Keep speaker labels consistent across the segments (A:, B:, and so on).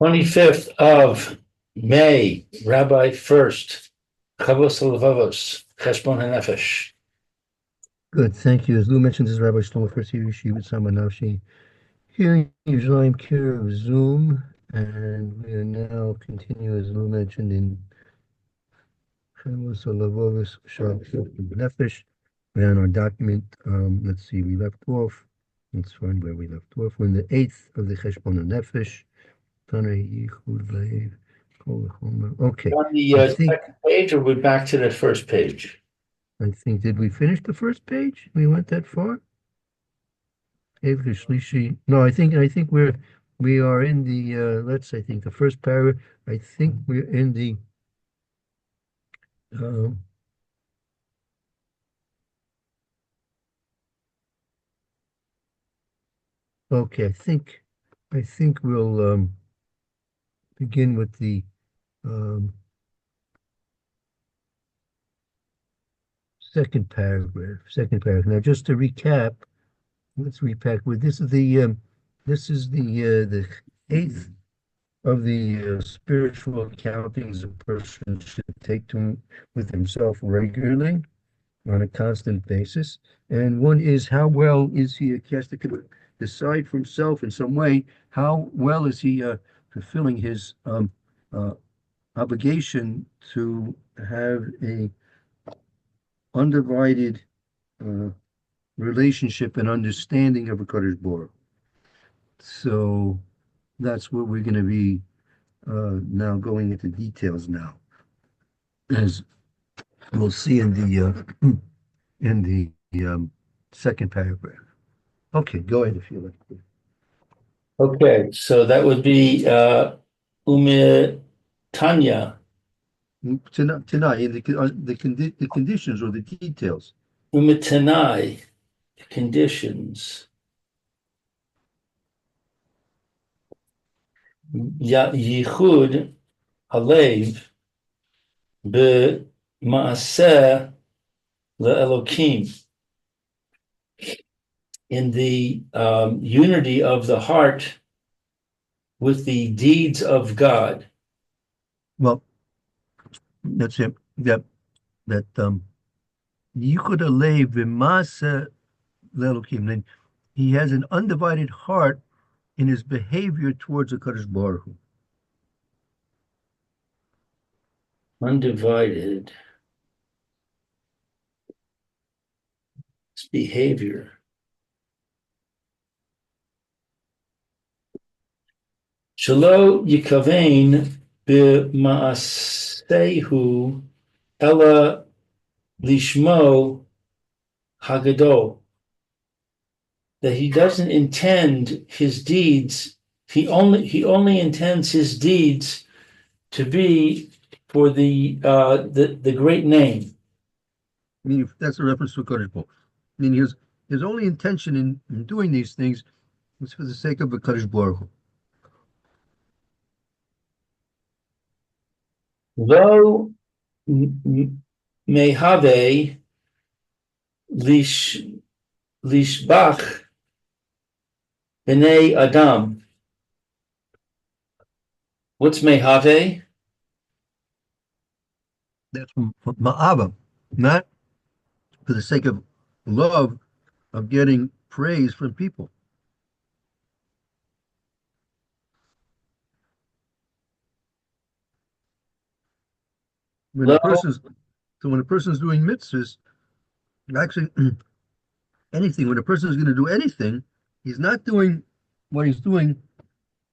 A: 25th of May, Rabbi Furst, Havos Halavovos, Heshbon Hanefesh.
B: Good, thank you. As Lou mentioned, this is Rabbi Shlomo Furst here, Yeshiva Samanavshi, here in Yerushalayim, care of Zoom, and we are now continuing, as Lou mentioned, in Havos Halavovos, Nefesh. We're on our document. Let's see, we left off. Let's find where we left off. We're in the eighth of the Heshbon Nefesh. Okay,
A: On the
B: I think,
A: second page, or we're back to the first page?
B: did we finish the first page? We went that far? No, I think we are in the I think the first paragraph. I think we're in the uh, okay. I think we'll begin with the um, second paragraph. Second paragraph. Now, just to recap, let's repack. With this is the eighth of the spiritual accountings a person should take to with himself regularly on a constant basis. And one is, how well is he has to decide for himself in some way, how well is he fulfilling his uh, obligation to have a undivided uh, relationship and understanding of a Kadosh Baruch. So that's what we're going to be now going into details now, as we'll see in the second paragraph. Okay, go ahead if you like.
A: Okay, so that would be Tanya,
B: Tonight, in the conditions or the details.
A: Umitanai, conditions. Yichud Halev B'Maaseh LeElokim. In the unity of the heart with the deeds of God.
B: Well, that's it. That Yichud Alev V'Masa Lelokim. Then he has an undivided heart in his behavior towards the Kadosh Baruch Hu.
A: Undivided behavior. Shelo yikavein b'maasehu ella lishmo hagadol. That he doesn't intend his deeds. He only intends his deeds to be for the great name.
B: I mean, that's a reference to Kadosh Baruch. I mean, his only intention in doing these things was for the sake of the Kadosh Baruch Hu.
A: Lo mehave lish lishbach b'nei adam. What's mehave?
B: That's from Ma'ava, not for the sake of love of getting praise from people. When
A: Lo
B: a person's when a person's doing mitzvahs, actually anything, when a person is going to do anything, he's not doing what he's doing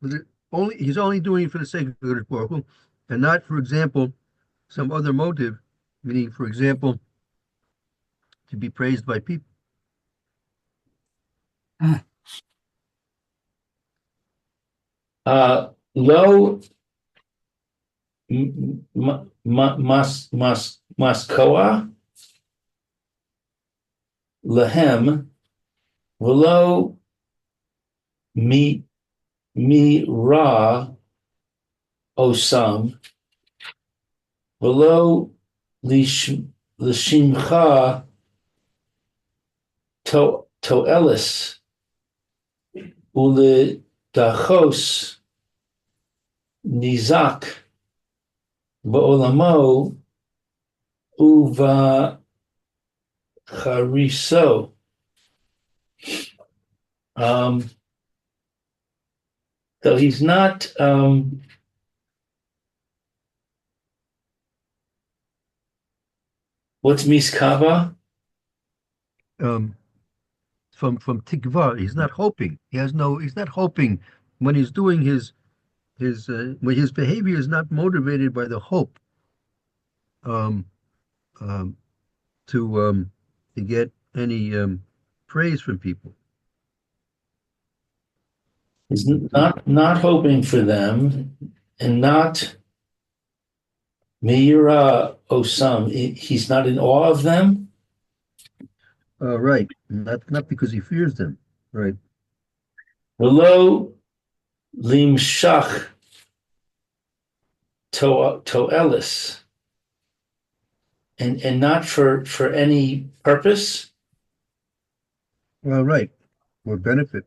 B: with it only. He's only doing it for the sake of Kadosh Baruch Hu, and not, for example, some other motive, meaning, for example, to be praised by people.
A: lo maskoa lehem v'lo mi ra osam v'lo lishimcha toelis ulidachos nizak ba'olamo uva chariso. Um, so he's not, what's miskava?
B: Um, from tikva, he's not hoping. He's not hoping when he's doing when his behavior is not motivated by the hope um, um, to to get any praise from people.
A: He's
B: To,
A: not hoping for them and not Meira Osam. He's not in awe of them.
B: right, not because he fears them, right?
A: Velo limshach to Ellis. And not for any purpose
B: Right, or benefit.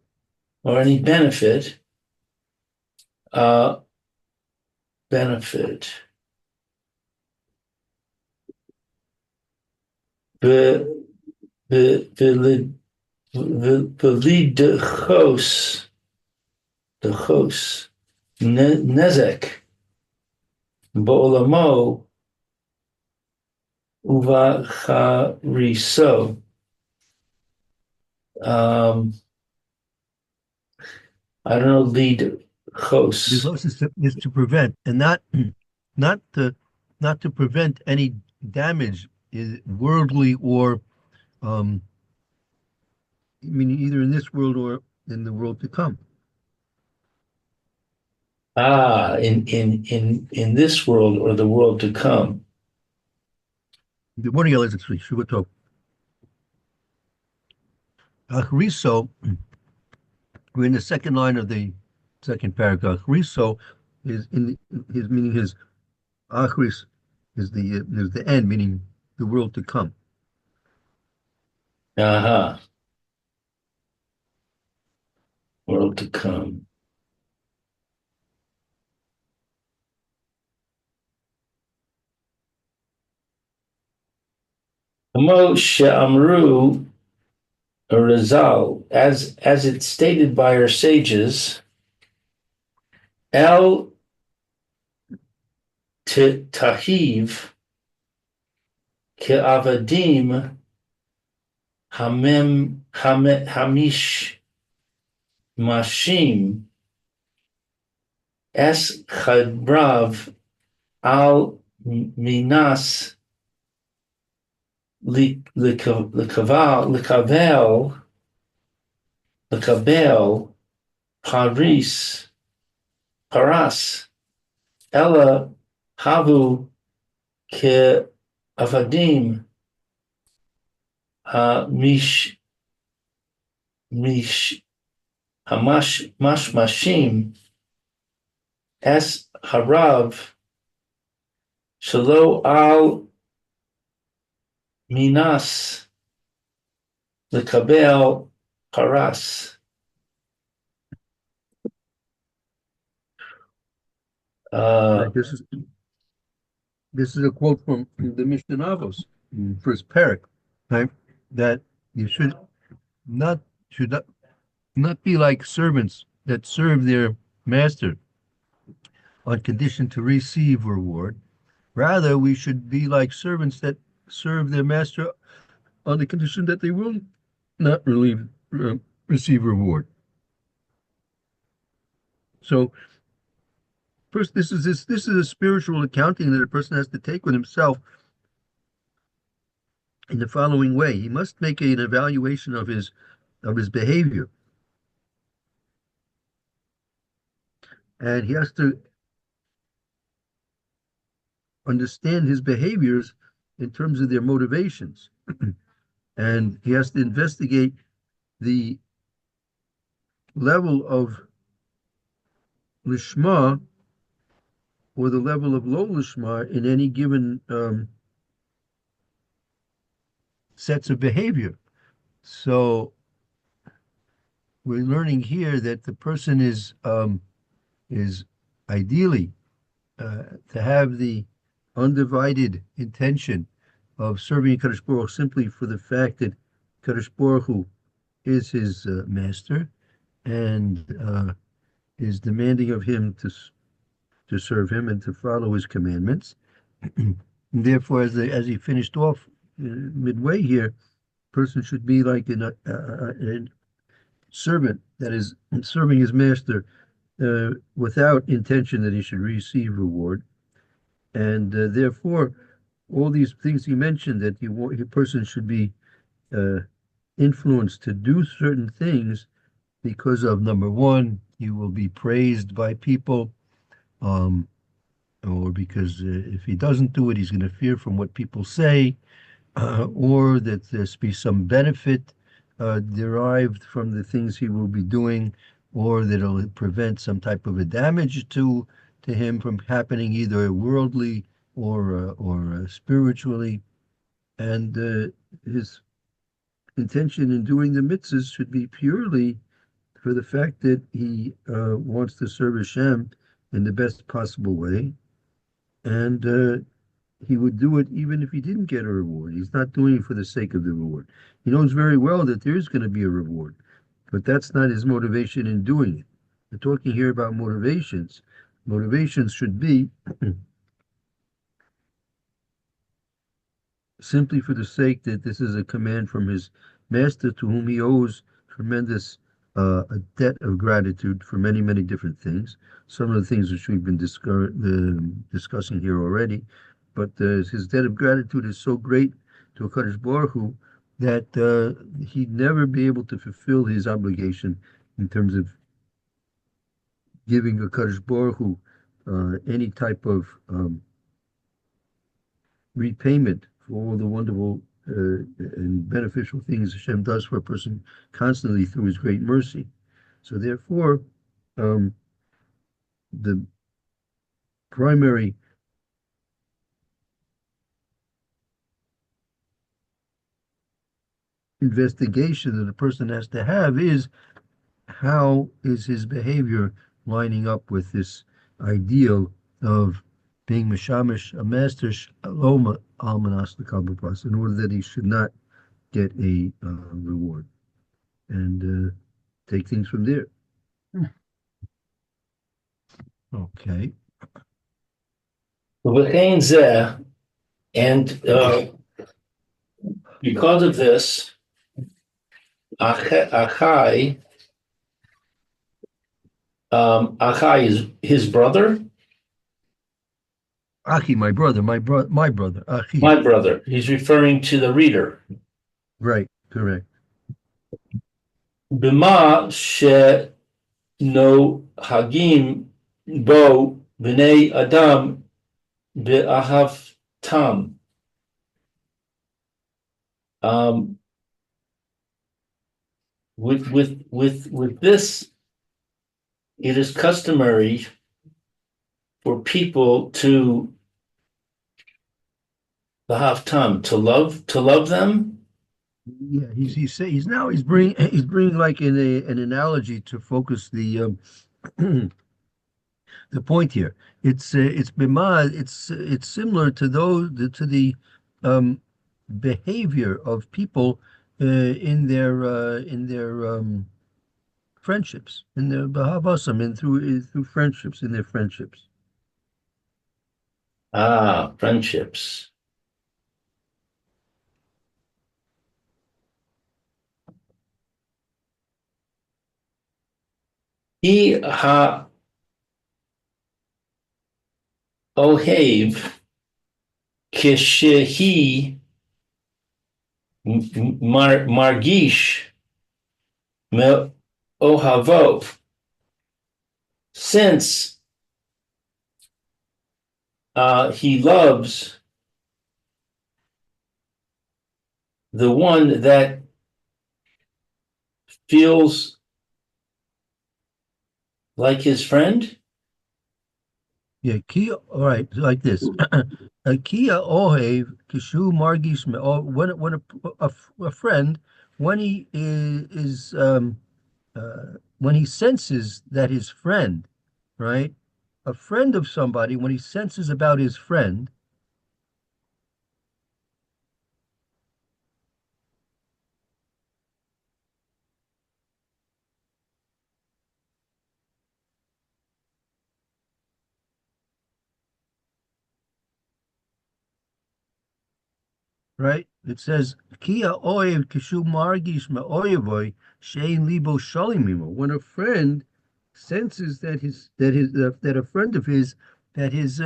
A: or any benefit. Uh, benefit. Be, be, Velidchos, the chos, nezek, ba'olamo, uva chariso. Um, I don't know, lead chos.
B: Because is to prevent and not to not to prevent any damage, worldly or um, meaning either in this world or in the world to come.
A: In this world or the world to come.
B: Good morning, Alex. Shubato. Achriso, we're in the second line of the second paragraph. Achriso is in his meaning his achris is the end, meaning the world to come.
A: Aha, world to come. Moshe Amru Razal, as it's stated by our sages, El Tahiv Ke'avadim Hamish Mashim Es Chadrav Al Minas Likabel Paris Paras Ella Havu Ke'avadim Mish Mish Mashmashim Es Harav Shalo Al Minas Likabel Paras.
B: Right. This is a quote from the Mishnah Havos, first parak, right? That you not should not be like servants that serve their master on condition to receive reward. Rather, we should be like servants that serve their master on the condition that they will not receive reward. So, first, this is a spiritual accounting that a person has to take with himself in the following way. He must make an evaluation of his behavior, and he has to understand his behaviors in terms of their motivations, and he has to investigate the level of lishma or the level of low lishma in any given sets of behavior. So we're learning here that the person is ideally, to have the undivided intention of serving Kadosh Baruch simply for the fact that Kadosh Baruch Hu is his master and is demanding of him to serve him and to follow his commandments. Therefore, as he finished off midway here, person should be like a servant that is serving his master without intention that he should receive reward. And therefore, all these things he mentioned that a person should be uh, influenced to do certain things because of number one, he will be praised by people, um, or because if he doesn't do it, he's going to fear from what people say, or that there's be some benefit derived from the things he will be doing, or that it'll prevent some type of a damage to him from happening, either worldly or spiritually. And his intention in doing the mitzvahs should be purely for the fact that he wants to serve Hashem in the best possible way, and he would do it even if he didn't get a reward. He's not doing it for the sake of the reward. He knows very well that there is going to be a reward, but that's not his motivation in doing it. We're talking here about motivations. Motivations should be simply for the sake that this is a command from his master to whom he owes tremendous a debt of gratitude for many, many different things. Some of the things which we've been discussing here already, but his debt of gratitude is so great to HaKadosh Baruch Hu that he'd never be able to fulfill his obligation in terms of giving HaKadosh Baruch Hu any type of repayment for all the wonderful and beneficial things Hashem does for a person constantly through His great mercy. So therefore, um, the primary investigation that a person has to have is how is his behavior lining up with this ideal of being mashamish, a master shalom almanas l'kabbalas, in order that he should not get a reward, and take things from there. Okay.
A: V'chein zeh, and because of this, Achai, Achai is his brother,
B: Achi, my brother, Achi.
A: my brother. He's referring to the reader.
B: Right, correct.
A: Bima she no hagim bo b'nei adam be'ahav tam. Um, with this, it is customary for people to be'ahav tam, to love them.
B: Yeah, he's bringing like an analogy to focus the point here. It's bima. It's similar to the um, behavior of people in their friendships, in their bahavasam, and through friendships, in their friendships.
A: Ah, friendships. He ha ohev kishehi margish me ohavov. Since he loves the one that feels like his friend.
B: Yeah, Kia. All right, like this. Kia ohev kishu margish me. Or when a friend, when he is when he senses that his friend, right, a friend of somebody, when he senses about his friend, right? It says, Kia oev kishu margish ma'oyevoy shein libo shalimimo. When a friend senses that a friend of his that his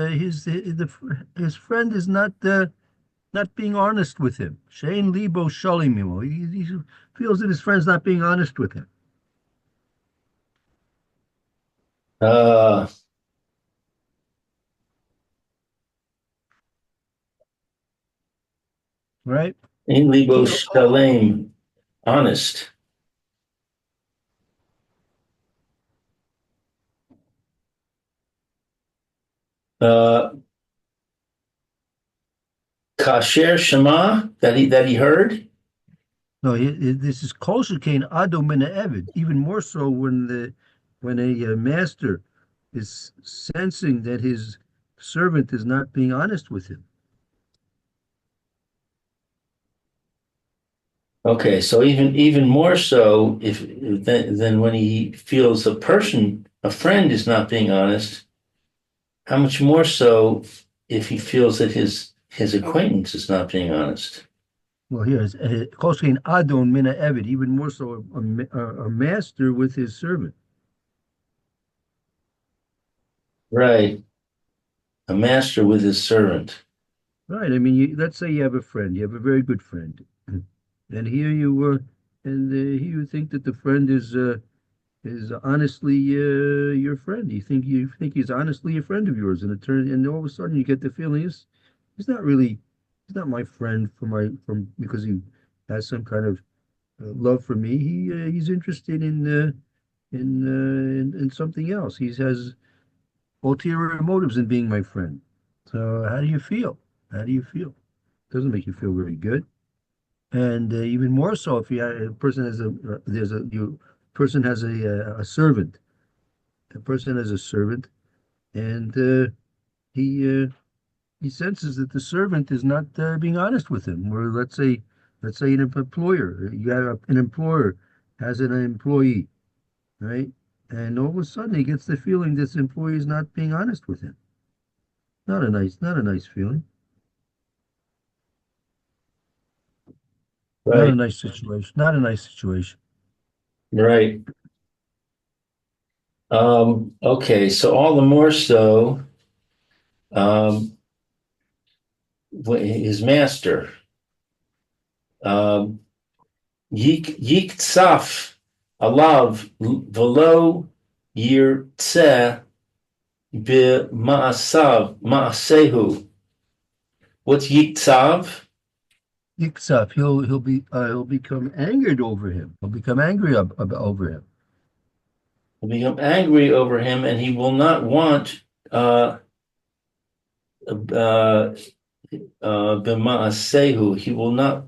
B: friend is not being honest with him. Shein libo shalimimo. He feels that his friend's not being honest with him,
A: Uh,
B: right?
A: in libo
B: Kia
A: shalem, honest. Uh, kasher shema that he heard.
B: No, this is kol shekain ado min eved. Even more so when a master is sensing that his servant is not being honest with him.
A: Okay, so even more so if than when he feels a friend is not being honest, how much more so if he feels that his acquaintance is not being honest.
B: Well, here is kol shekain adon min eved. Even more so a master with his servant.
A: Right. A master with his servant.
B: Right. I mean, let's say you have a friend. You have a very good friend, and here you think that the friend is honestly your friend. You think he's honestly a friend of yours, and all of a sudden you get the feeling he's not really he's not my friend from because he has some kind of love for me. He's interested in something else. He has ulterior motives in being my friend. So how do you feel? How do you feel? Doesn't make you feel very good. And even more so if a person has a person has a servant. A person has a servant, and he he senses that the servant is not being honest with him. Or let's say an employer, you have an employer has an employee, right? And all of a sudden he gets the feeling this employee is not being honest with him. Not a nice feeling. Not a
A: Right.
B: nice situation. Not a nice situation.
A: Right. Okay, so all the more so, um, his master, um, yik tsaf alav velo yirtzeh maasehu. What's yik tsav?
B: Yiksaf, he'll become angered over him. He'll become angry over him.
A: Will become angry over him, and he will not want uh, uh, b'maasehu. He will not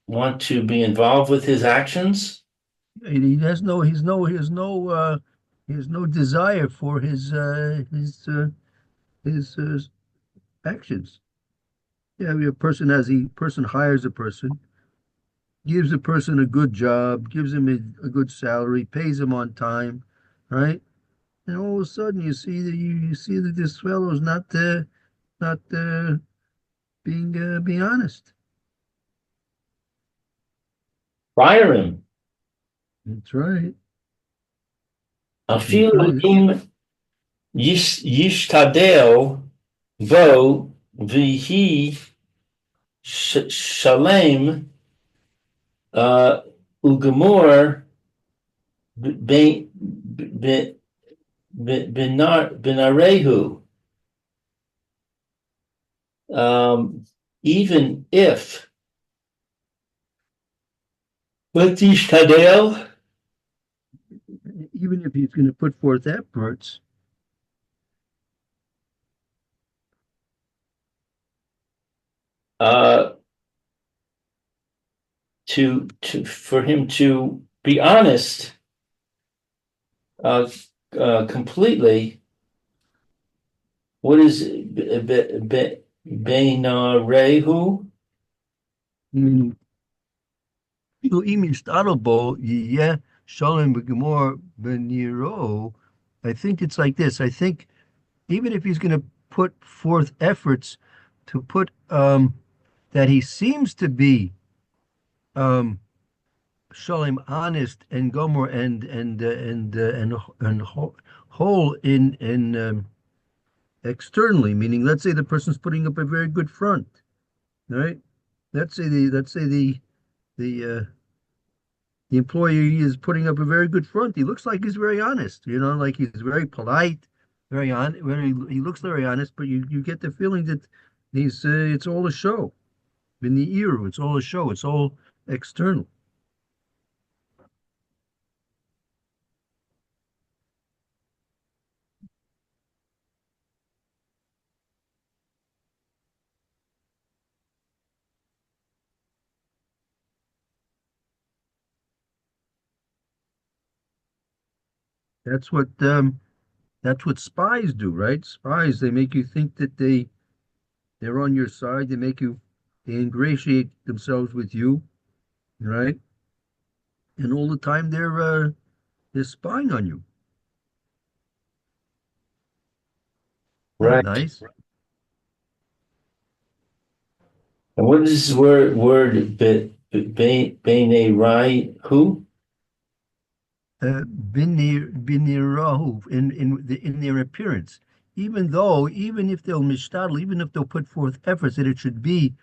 A: want to be involved with his actions.
B: He has no he's no he has no desire for his actions. Yeah, a person hires a person, gives a person a good job, gives him a good salary, pays him on time, right? And all of a sudden you see that this fellow is not being honest.
A: Fire him.
B: That's right. That's
A: Afilu
B: right.
A: im yishtadel vo vihi shalem ugemor binarehu. Even if with yishtadel
B: Even if he's going to put forth efforts,
A: uh, to for him to be honest uh, completely, What is Beinarehu?
B: meaning, im yishtalel bo yeh shalom v'gemor b'niro. I think it's like this. I think even if he's going to put forth efforts to put that he seems to be um shalom honest and gomer and whole in externally, meaning let's say the person's putting up a very good front, right? Let's say the employee is putting up a very good front. He looks like he's very honest, like he's very polite, he looks very honest, but you get the feeling that it's all a show. In the ear, it's all a show. It's all external. That's what spies do, right? Spies, they make you think that they're on your side. They ingratiate themselves with you, right? And all the time they're spying on you. Not
A: Right.
B: nice.
A: And what is this word Beinarehu?
B: Binirahu in their appearance. Even if they'll mishtadl, even if they'll put forth efforts that it should be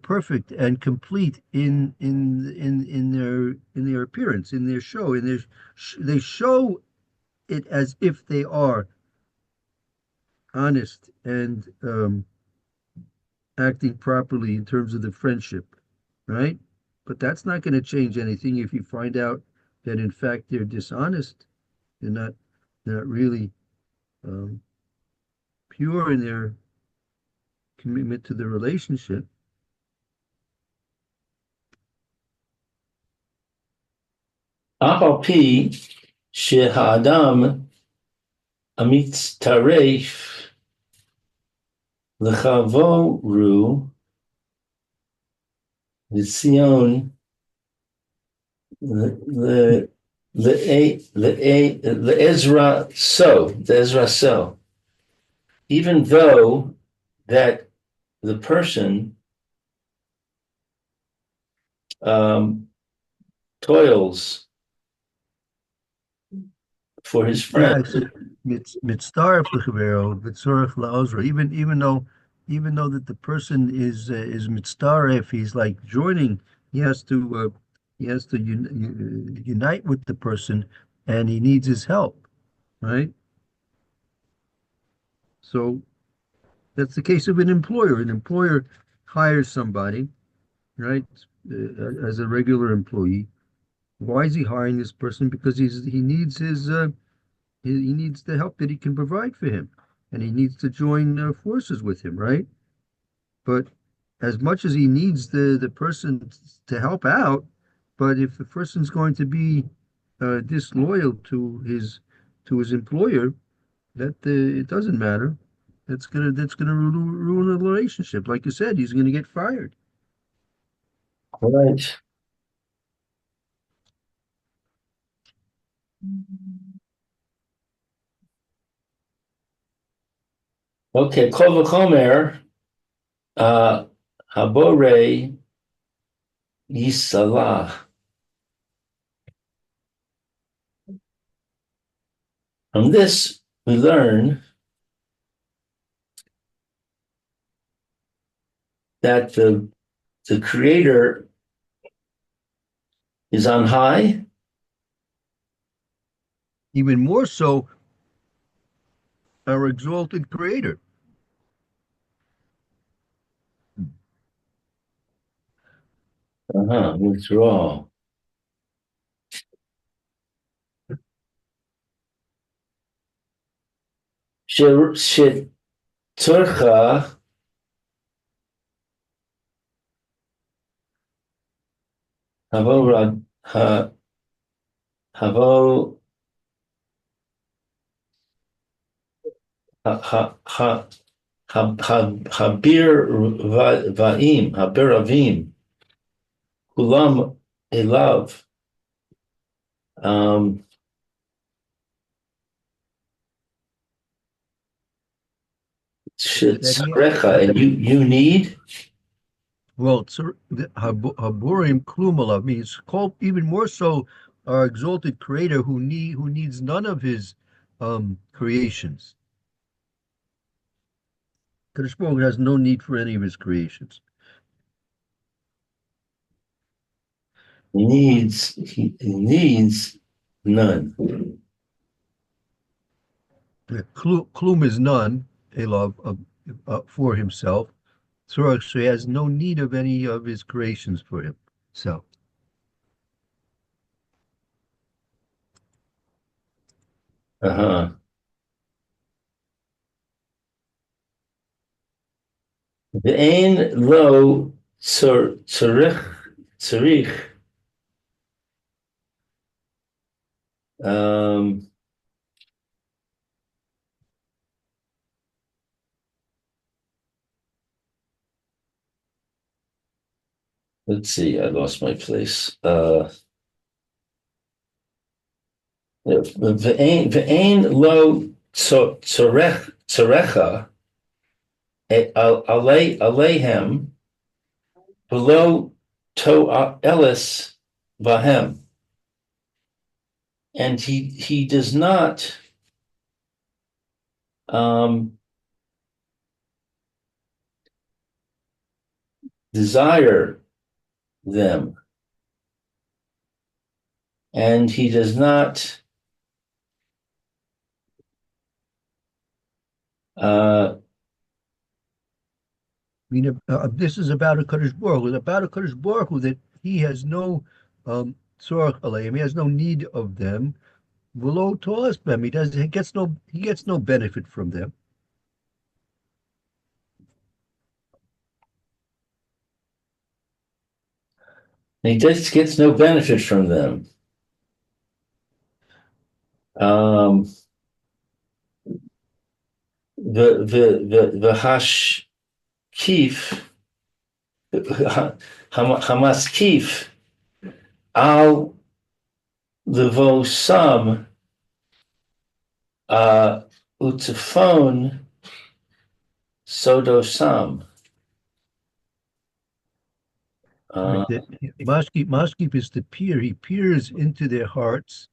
B: perfect and complete in their appearance, in their show, they show it as if they are honest and acting properly in terms of the friendship, right? But that's not going to change anything if you find out that in fact they're dishonest. They're not they're not really um, pure in their commitment to the relationship.
A: אף על פי שהאדם המצטרף לחברו לציון לעזרה so, even though that the person toils for his friend.
B: Yeah, I said mitzaref l'chavero v'tzorech la'ozra. Even though that the person is mitzaref, he's like joining. He has to unite with the person, and he needs his help, right? So that's the case of an employer. An employer hires somebody, right, as a regular employee. Why is he hiring this person? Because he needs the help that he can provide for him, and he needs to join forces with him, right? But as much as he needs the person to help out, but if the person's going to be disloyal to his employer, that it doesn't matter. That's gonna ruin the relationship. Like you said, he's gonna get fired.
A: Right. Okay, Kol v'chomer, habore yisalah. From this, we learn that the Creator is on high.
B: Even more so, our exalted Creator.
A: Withdrawal. Sheturcha havo havo Habir Va'im, Habir Avim, Kulam Elav, um,
B: That he
A: Tzarecha,
B: that
A: and you need,
B: well, Haburim Klumala means called even more so our exalted Creator who needs none of his creations. Kadosh Baruch Hu has no need for any of his creations.
A: he needs none.
B: Klum is none, Elov, for himself. So he has no need of any of his creations for himself.
A: Uh-huh. Ve'ein lo tzarich, um, let's see, I lost my place. Ve'ein lo tzarecha aleihem below to elis vahem, and he does not um, desire them, and he does not uh,
B: I mean, this is about a Kadosh Baruch Hu, about a Kadosh Baruch Hu that he has no tzorach aleim, he has no need of them. Below to them, he gets no benefit from them.
A: he just gets no benefit from them. Um, the hash kif hamas kif al levosam uh, utafon sodosam.
B: Right.
A: Uh,
B: That Mashkip is to peer. He peers into their hearts.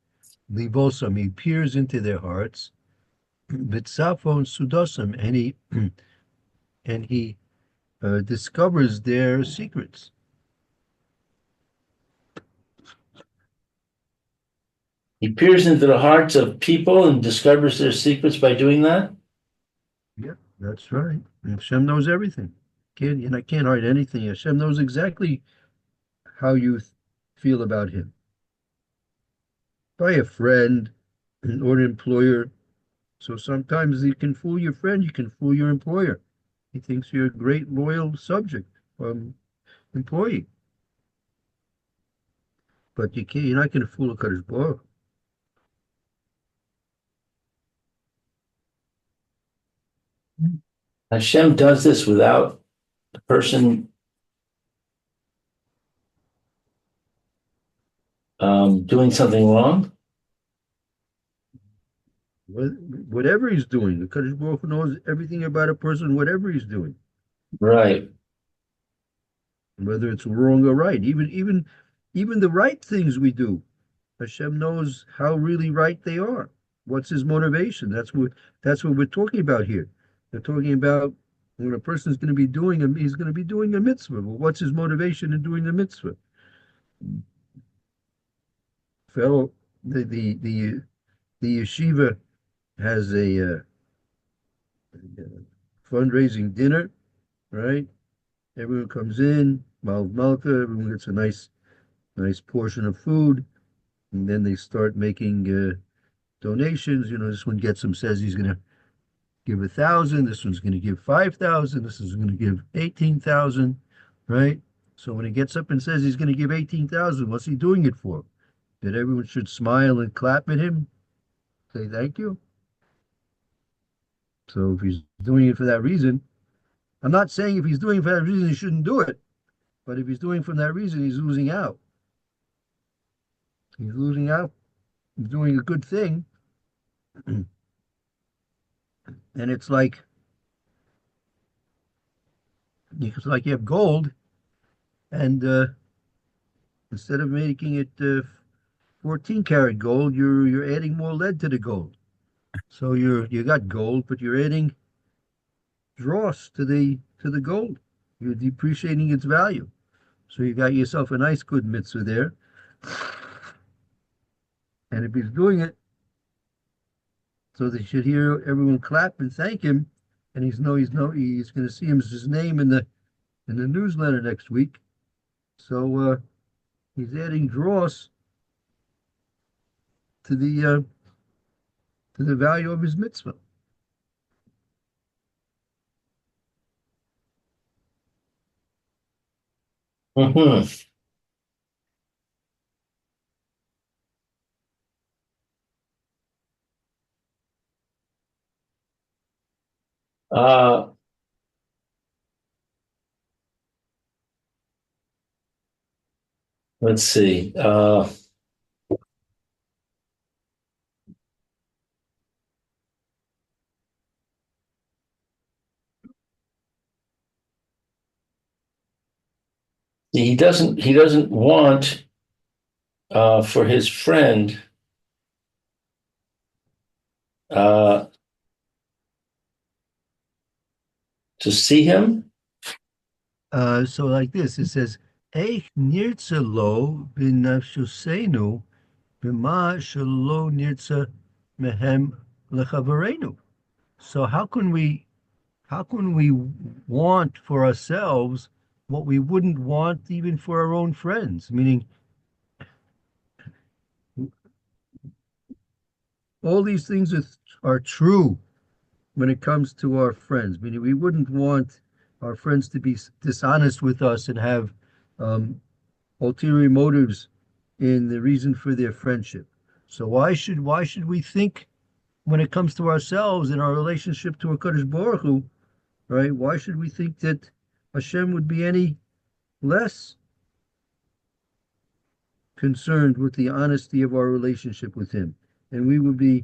B: Libosam, he peers into their hearts. Bitsafon sudosam, and he discovers their secrets.
A: he peers into the hearts of people and discovers their secrets by doing that.
B: Yeah, that's right. And Hashem knows everything. And I can't hide anything. Hashem knows exactly how you feel about him. By a friend or an employer. So sometimes you can fool your friend, you can fool your employer. He thinks you're a great loyal subject, employee. But you're not going to fool a Kaddish Baruch.
A: Hashem does this without the person doing something wrong.
B: Whatever he's doing, the Kaddish Baruch knows everything about a person, whatever he's doing,
A: Right.
B: whether it's wrong or right. Even the right things we do, Hashem knows how really right they are. What's his motivation? That's what we're talking about here. We're talking about when a person's going to be he's going to be doing a mitzvah. Well, what's his motivation in doing the mitzvah? Fellow, the yeshiva has fundraising dinner, right? Everyone comes in, malka, everyone gets a nice portion of food, and then they start making donations. This one gets him, says he's going to give 1,000. This one's going to give 5,000. This is going to give 18,000, right? So when he gets up and says he's going to give 18,000, what's he doing it for? That everyone should smile and clap at him, say thank you. So if he's doing it for that reason, I'm not saying if he's doing it for that reason he shouldn't do it, but if he's doing it for that reason, he's losing out. He's losing out. He's doing a good thing, and it's like you have gold, and instead of making it 14 karat gold, you're adding more lead to the gold. So you got gold, but you're adding dross to the gold. You're depreciating its value. So you got yourself a nice good mitzvah there. And if he's doing it so they should hear everyone clap and thank him, and he's going to see his name in the newsletter next week. So he's adding dross to the value of his mitzvah.
A: Hmm. Uh, let's see. He doesn't want for his friend uh, to see him.
B: So like this, it says, Eich nirtza lo b'nafshosenu b'ma shelo nirtza mehem lechavarenu. So how can we want for ourselves what we wouldn't want even for our own friends? Meaning, all these things are true when it comes to our friends. Meaning, we wouldn't want our friends to be dishonest with us and have um, ulterior motives in the reason for their friendship. So why should we think when it comes to ourselves in our relationship to HaKadosh Baruch Hu, right? Why should we think that Hashem would be any less concerned with the honesty of our relationship with Him, and we would be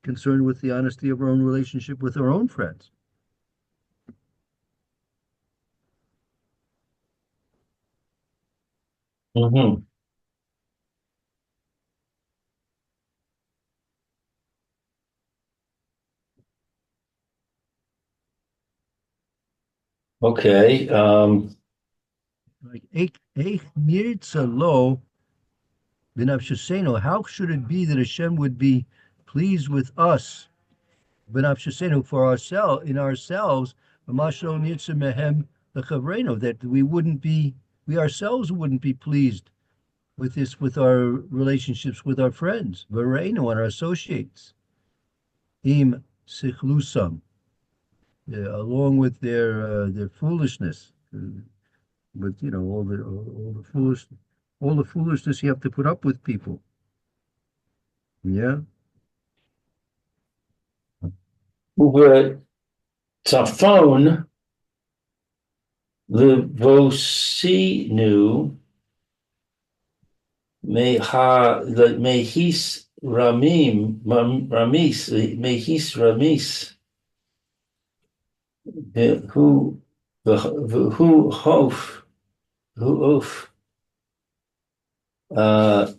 B: concerned with the honesty of our own relationship with our own friends?
A: Hmm. Okay.
B: Like Eich nirtza lo b'nafshosenu, how should it be that Hashem would be pleased with us b'nafshosenu for ourselves in ourselves, b'masho nirtza mehem lechavrenu, that we ourselves wouldn't be pleased with this, with our relationships with our friends, v'reinu, and our associates, im sichlusam, along with their foolishness. But all the foolishness you have to put up with people. Yeah.
A: Tzafon levosinu mehis ramis who who hof who of uh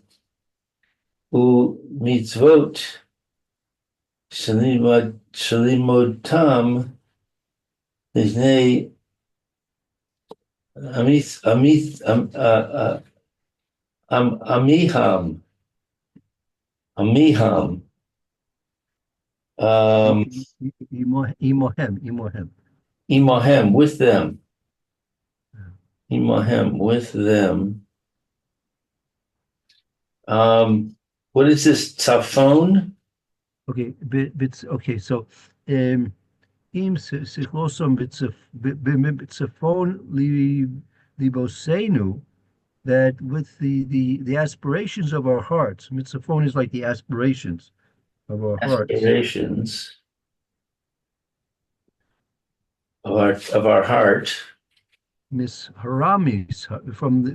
A: u mitzvot shalimotam לפני עמיהם, עמיהם, um,
B: Imohem.
A: Imahem, with them, Imahem, with them. What is this, Tzafon?
B: Okay, okay. So, im sichlosom b'tzafon libosenu, that with the aspirations of our hearts, mitzvon is like the aspirations of our hearts.
A: Aspirations. of our heart.
B: Miss Haramis from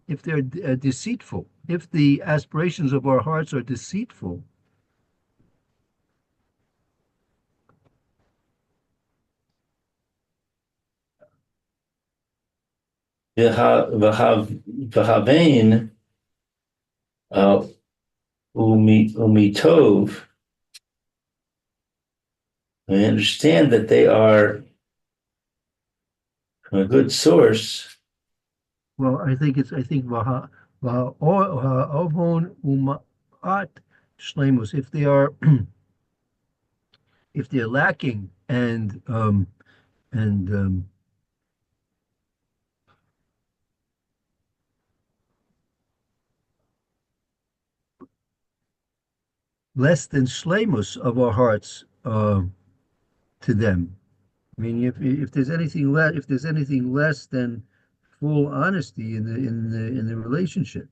B: if they're deceitful, if the aspirations of our hearts are deceitful.
A: V'havein uh, umitov. I understand that they are from a good source.
B: Well, I think Ovon Umat Shlemus, if they're lacking and less than Shlemus of our hearts to them. I mean, if there's anything less, if there's anything less than full honesty in the relationship.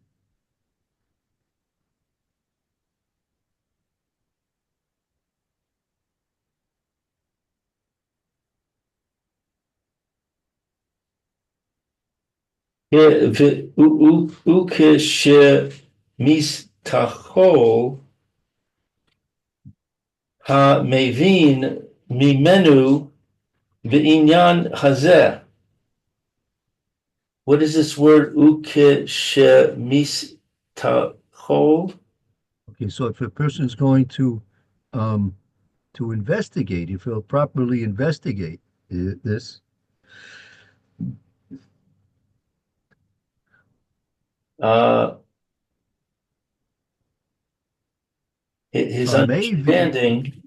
A: Ukeshemistachol ha-mevin mimenu v'inyan hazeh. What is this word ukeshemistachol?
B: Okay, so if a person is going um, to investigate, if he'll properly investigate this,
A: Uh, his
B: maybe,
A: understanding.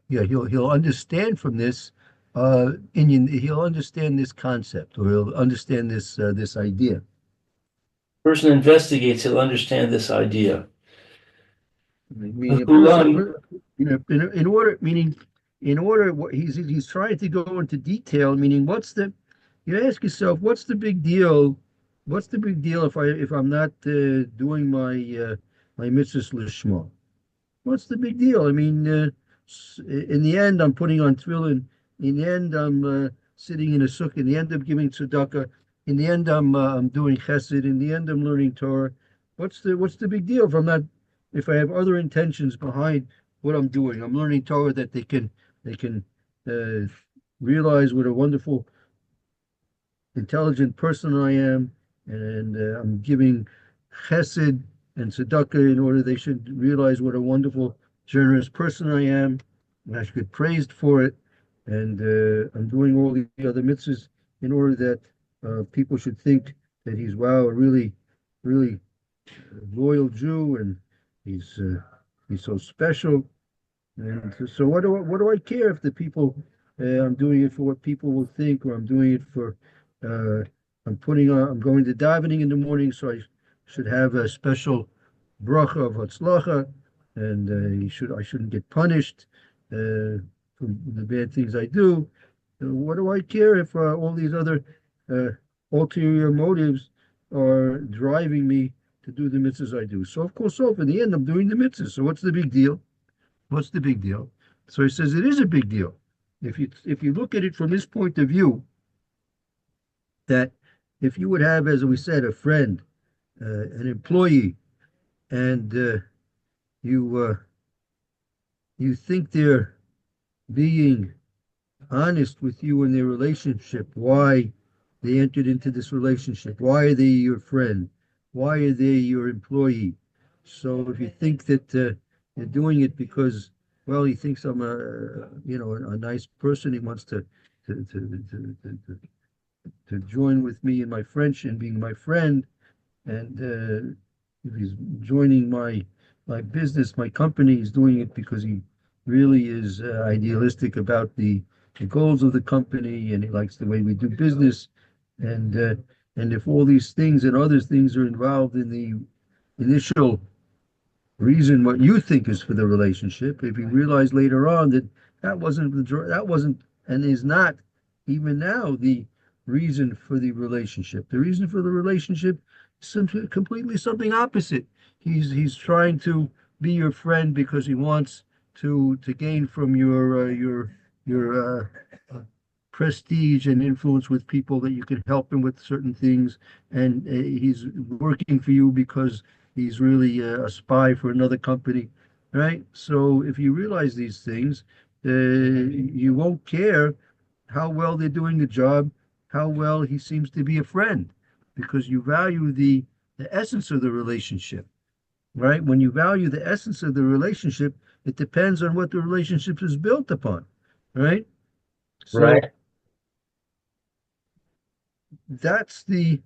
B: yeah, he'll understand from this, he'll understand this concept, or he'll understand this idea.
A: Person investigates, he'll understand this idea.
B: I mean, a person,
A: Hulam,
B: in order, meaning, in order, what he's trying to go into detail, meaning, you ask yourself, what's the big deal? What's the big deal if I'm not doing my mitzvahs lishma? What's the big deal? I mean, in the end, I'm putting on tefillin. In the end, I'm sitting in a sukkah. In the end, I'm giving tzedakah. In the end, I'm doing chesed. In the end, I'm learning Torah. What's the big deal if I have other intentions behind what I'm doing? I'm learning Torah that they can uh, realize what a wonderful intelligent person I am, and I'm giving chesed and tzedakah in order they should realize what a wonderful, generous person I am, and I should get praised for it. And I'm doing all the other mitzvahs in order that people should think that he's, wow, a really, really loyal Jew, and he's so special. And so what do I care if the people I'm doing it for what people will think, or I'm doing it for uh, I'm going to davening in the morning, so I should have a special bracha of hatzlacha, and I shouldn't get punished for the bad things I do. What do I care if all these other uh, ulterior motives are driving me to do the mitzvahs I do? So of course, in the end, I'm doing the mitzvahs. So what's the big deal? What's the big deal? So he says it is a big deal. If you look at it from this point of view, that if you would have, as we said, a friend, an employee, and you think they're being honest with you in their relationship, why they entered into this relationship, why are they your friend, why are they your employee? So if you think that they're doing it because, well, he thinks I'm a nice person, he wants to join with me in my friendship and being my friend, and if he's joining my business, my company, he's doing it because he really is idealistic about the goals of the company, and he likes the way we do business. And if all these things and other things are involved in the initial reason what you think is for the relationship, if you realize later on that that wasn't and is not even now the reason for the relationship. The reason for the relationship is completely something opposite. He's trying to be your friend because he wants to gain from your your prestige and influence with people that you can help him with certain things, and he's working for you because he's really a spy for another company, right? So if you realize these things, you won't care how well they're doing the job, how well he seems to be a friend, because you value the essence of the relationship, right? When you value the essence of the relationship, it depends on what the relationship is built upon, right? So
A: Right.
B: that's the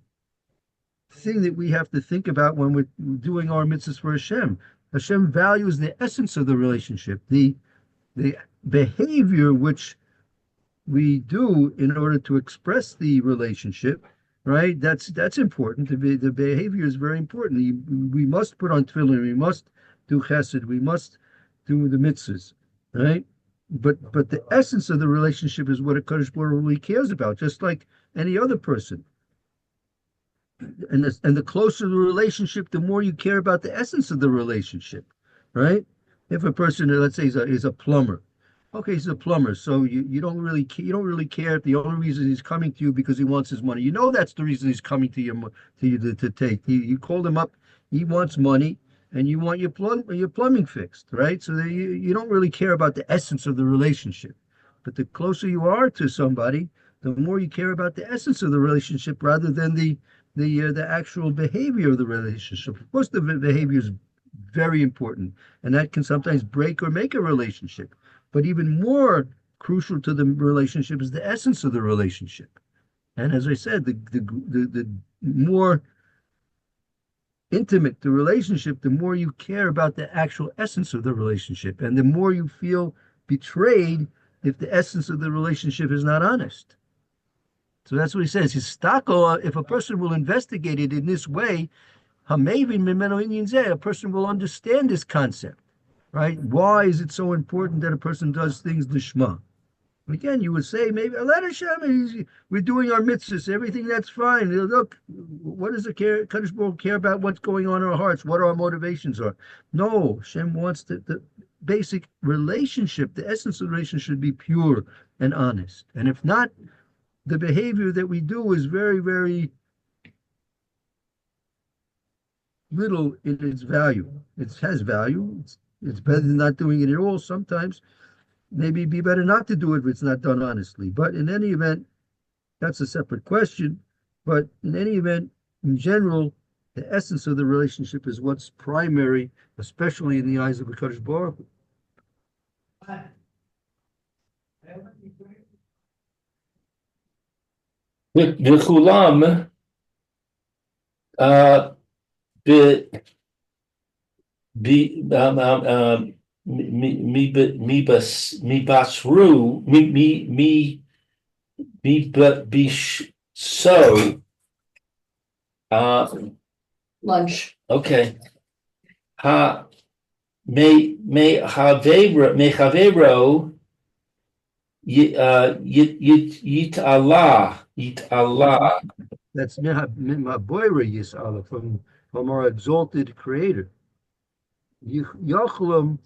B: thing that we have to think about when we're doing our mitzvahs for Hashem. Hashem values the essence of the relationship, the behavior which we do in order to express the relationship, right? That's important. The behavior is very important. We must put on tefillin. We must do chesed. We must do the mitzvahs, right? But the essence of the relationship is what a Kadosh Baruch Hu really cares about, just like any other person. And the closer the relationship, the more you care about the essence of the relationship, right? If a person, let's say, is a plumber, okay, he's a plumber, so you don't really care if the only reason he's coming to you because he wants his money. You know that's the reason he's coming to you to take. You called him up, he wants money, and you want your plumbing fixed, right? So that you don't really care about the essence of the relationship. But the closer you are to somebody, the more you care about the essence of the relationship rather than the actual behavior of the relationship. Of course, the behavior is very important, and that can sometimes break or make a relationship. But even more crucial to the relationship is the essence of the relationship. And as I said, the more intimate the relationship, the more you care about the actual essence of the relationship, and the more you feel betrayed if the essence of the relationship is not honest. So that's what he says. If a person will investigate it in this way, a person will understand this concept, right? Why is it so important that a person does things lishma? Again, you would say maybe let Hashem. We're doing our mitzvahs, everything that's fine. Look, what does the Kadosh Baruch Hu care about? What's going on in our hearts? What our motivations are? No, Hashem wants the basic relationship, the essence of the relationship should be pure and honest. And if not, the behavior that we do is very, very little in its value. It has value. It's better than not doing it at all. Sometimes maybe it'd be better not to do it if it's not done honestly. But in any event, that's a separate question. But in any event, in general, the essence of the relationship is what's primary, especially in the eyes of the Kadosh Baruch Hu.
A: וכולם uh, ב- מבשרו, מבשו, uh,
C: Lunch.
A: okay, ha, מחברו, יתעלה,
B: That's Boira Yisala from our exalted Creator. Yochlam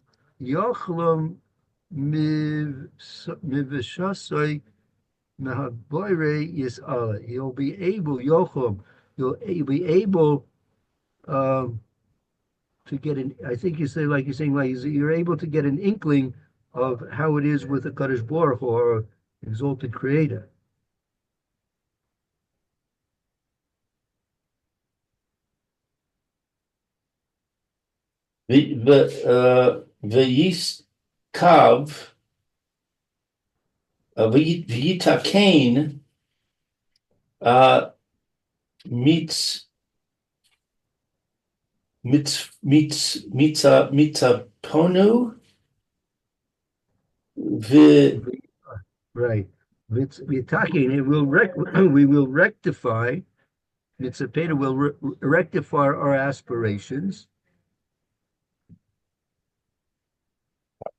B: miveshasai mehaboire Yisala. He'll be able, Yochlam, he'll be able to get an, I think you say, like you're saying, like you're able to get an inkling of how it is with the Kadosh Baruch Hu, or exalted Creator.
A: ויסקב, ויתקן, מיץ, מצפונו,
B: Right. We're talking, we will rectify, Mitzapeta will rectify our aspirations.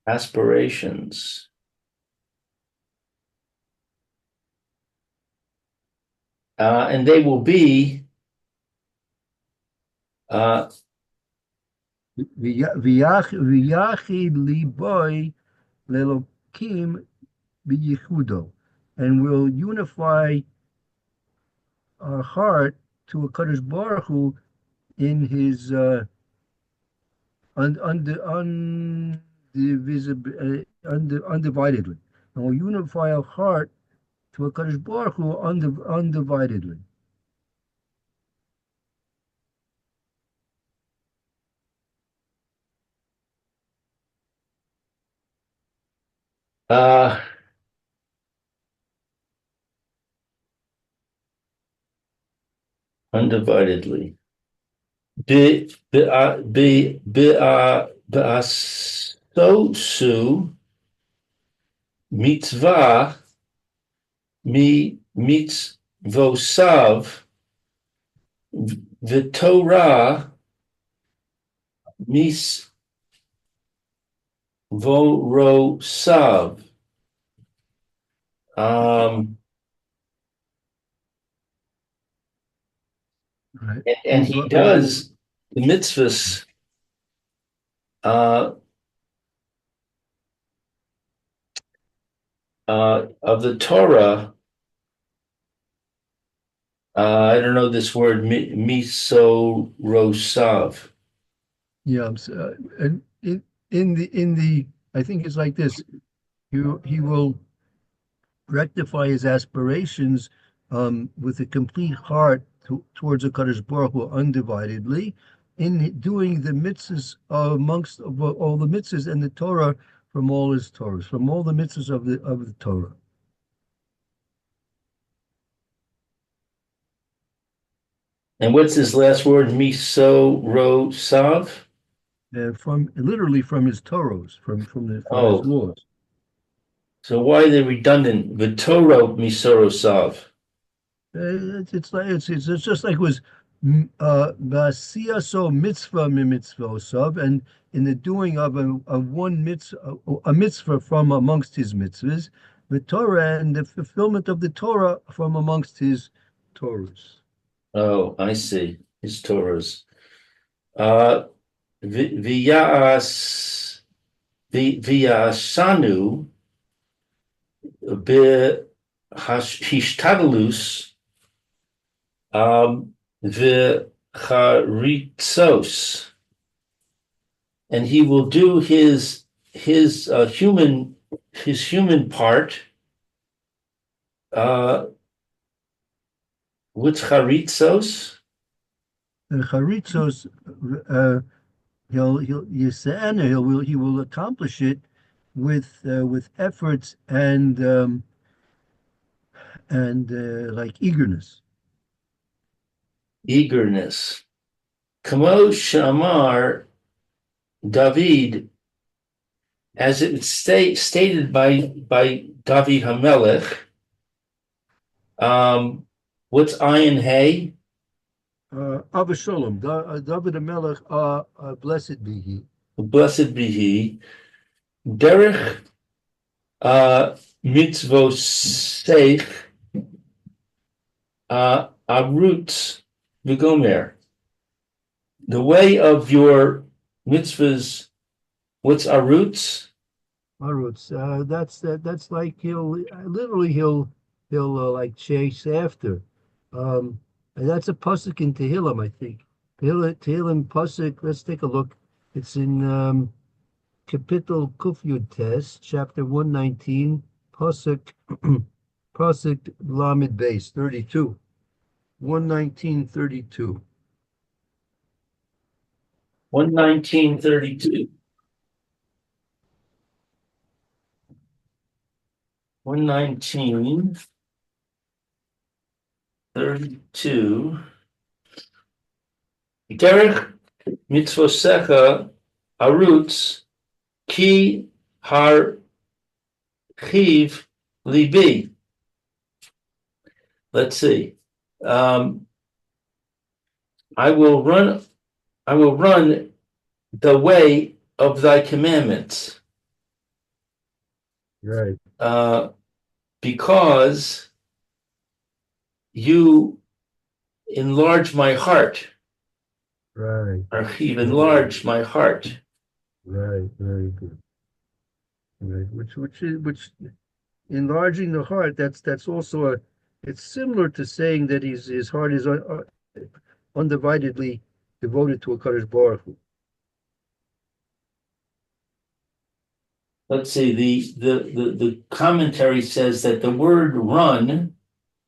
A: aspirations. And they will be
B: V'yachid liboy lelokim biyichudo, and will unify our heart to a Kadosh Baruch Hu in his undividedly. And will unify our heart to a Kadosh Baruch Hu undividedly.
A: Uh, undividedly. Be'asosu mitzvah mi mitzvosav v'torah misvorosav. Um,
B: Right.
A: and he does the mitzvahs uh, of the Torah. I don't know this word, misorosav.
B: Yeah, and in the I think it's like this. He will rectify his aspirations with a complete heart towards a Kadosh Baruch Hu undividedly, in doing the mitzvahs amongst all the mitzvahs and the Torah from all his Torahs, from all the mitzvahs of the Torah.
A: And what's his last word? Misorosav?
B: From literally from his Torahs, from his
A: Oh,
B: laws.
A: so why are they redundant? Vitoro misorosav.
B: It's just like it was so mitzvah mi mitzvah sub, and in the doing of one mitzvah, a mitzvah from amongst his mitzvahs, the Torah and the fulfillment of the Torah from amongst his Torahs.
A: Oh, I see. His Torahs. Uh, V'yas v'yasanu b'hishtadlus v'charitzos, and he will do his human part. What's charitzos?
B: And Charitzos, he will accomplish it with efforts and like eagerness.
A: Eagerness. Kamo shamar David, as it's stated by David Hamelech. What's Ayin Hay?
B: Avashalom, David Amelech, blessed be he.
A: Blessed be he. Derech mitzvosech arutz v'gomer. The way of your mitzvahs. What's arutz?
B: Arutz, that's like he'll like chase after. And that's a pasuk in Tehillim, I think. Tehillim pasuk. Let's take a look. It's in Kapitel Kuf Yud Tes, chapter 119, pasuk pasuk Lamed Beis 32, 119:32.
A: 119:32. 119:32. Derech mitzvosecha arutz ki har chiv libi. Let's see. I will run the way of thy commandments.
B: Right.
A: Because you enlarge my heart.
B: Right.
A: Archiv, enlarge my heart.
B: Right. Very good. Right. Which enlarging the heart, that's also it's similar to saying that his heart is undividedly devoted to a Kadosh Baruch Hu.
A: Let's see, the commentary says that the word run,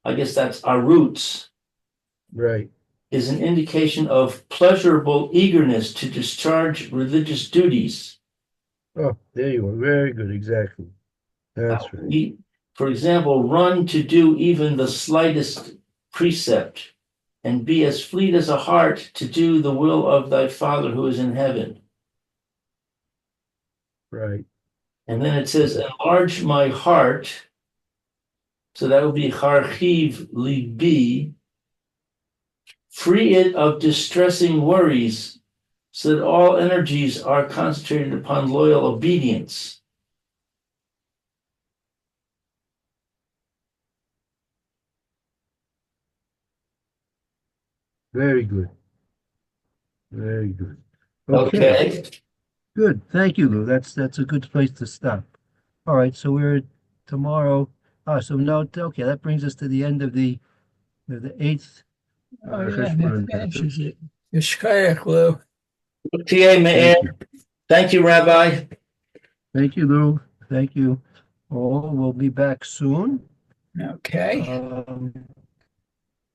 A: I guess that's our roots,
B: Right.
A: is an indication of pleasurable eagerness to discharge religious duties.
B: Oh, there you are. Very good. Exactly. That's right.
A: For example, run to do even the slightest precept, and be as fleet as a hart to do the will of thy Father who is in heaven.
B: Right.
A: And then it says, enlarge my heart. So that would be harchiv libi, free it of distressing worries, so that all energies are concentrated upon loyal obedience.
B: Very good. Very good. Okay.
A: Okay.
B: Good. Thank you, Lou. That's a good place to stop. All right. So we're tomorrow. So no. Okay. That brings us to the end of the eighth
D: Oh yeah,
B: Heshbon.
D: that finishes it. Yeshkayach, Lou.
B: Thank you.
A: Thank you, Rabbi.
B: Thank you, Lou. Thank you. All. We'll be back soon.
D: Okay.